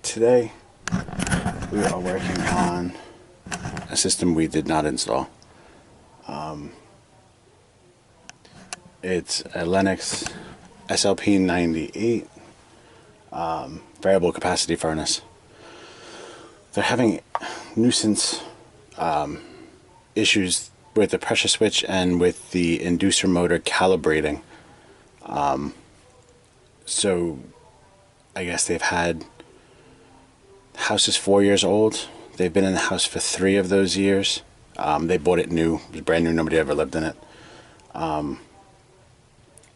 today we are working on a system we did not install. It's a Lennox slp98 variable capacity furnace. They're having nuisance issues with the pressure switch and with the inducer motor calibrating. So I guess they've had, the house is 4 years old. They've been in the house for 3 of those years. They bought it new. It was brand new. Nobody ever lived in it.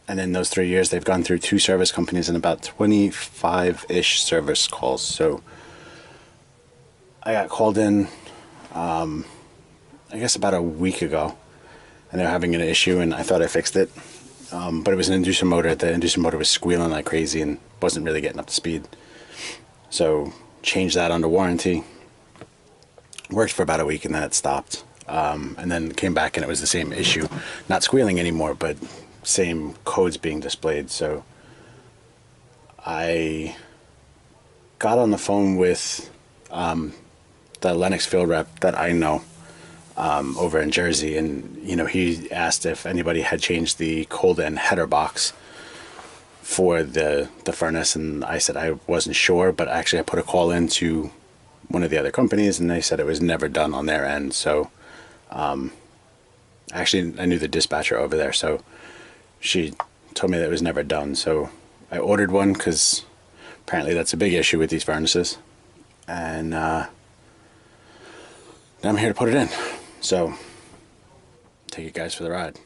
And in those 3 years, they've gone through 2 service companies and about 25-ish service calls. So I got called in, I guess about a week ago, and they're having an issue, and I thought I fixed it. But it was an inducer motor. The inducer motor was squealing like crazy and wasn't really getting up to speed. So changed that under warranty. Worked for about a week and then it stopped. And then came back and it was the same issue. Not squealing anymore, but same codes being displayed. So I got on the phone with the Lennox field rep that I know over in Jersey, and he asked if anybody had changed the cold end header box for the furnace, and I said I wasn't sure, but actually I put a call into one of the other companies and they said it was never done on their end. So actually I knew the dispatcher over there, so she told me that it was never done. So I ordered one because apparently that's a big issue with these furnaces, and now I'm here to put it in. So take you guys for the ride.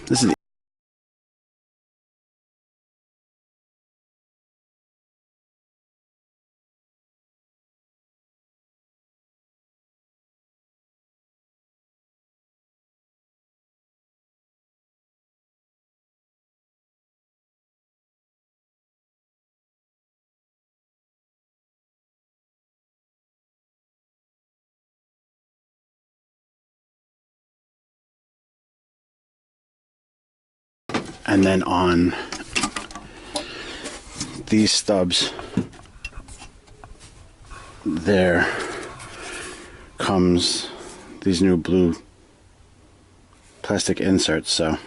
This is and then on these stubs there comes these new blue plastic inserts. So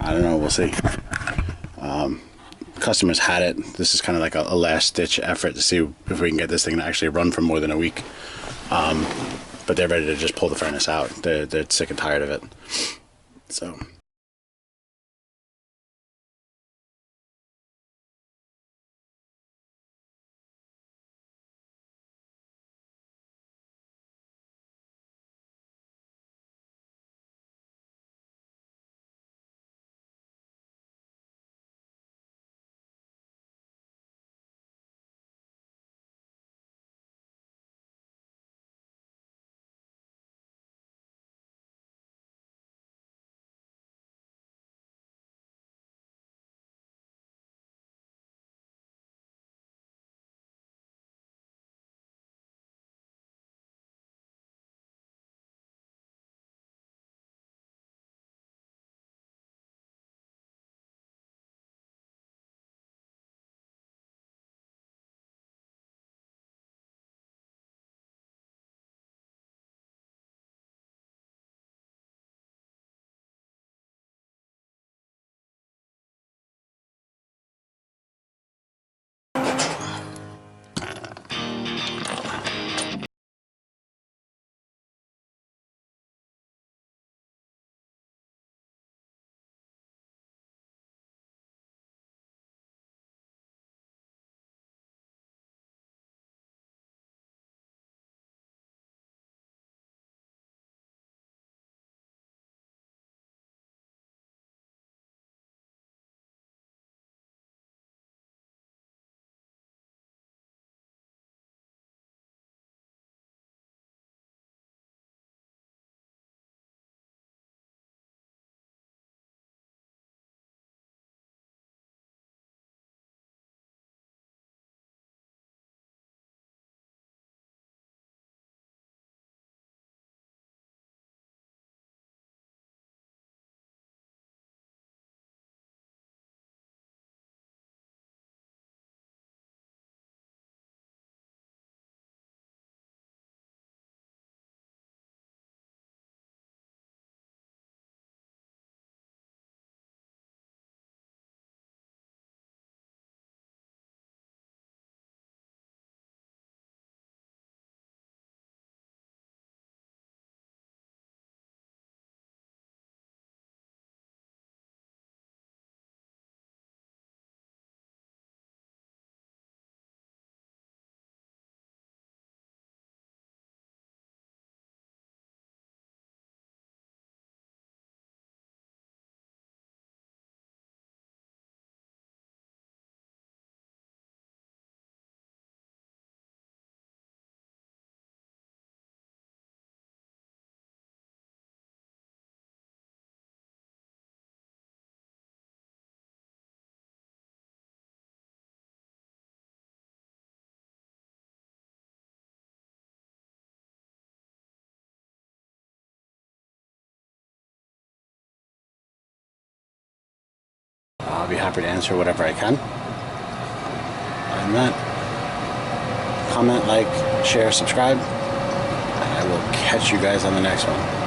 I don't know, we'll see. Customers had it. This is kind of like a last ditch effort to see if we can get this thing to actually run for more than a week. But they're ready to just pull the furnace out. They're sick and tired of it. So I'll be happy to answer whatever I can. Other than that, comment, like, share, subscribe, and I will catch you guys on the next one.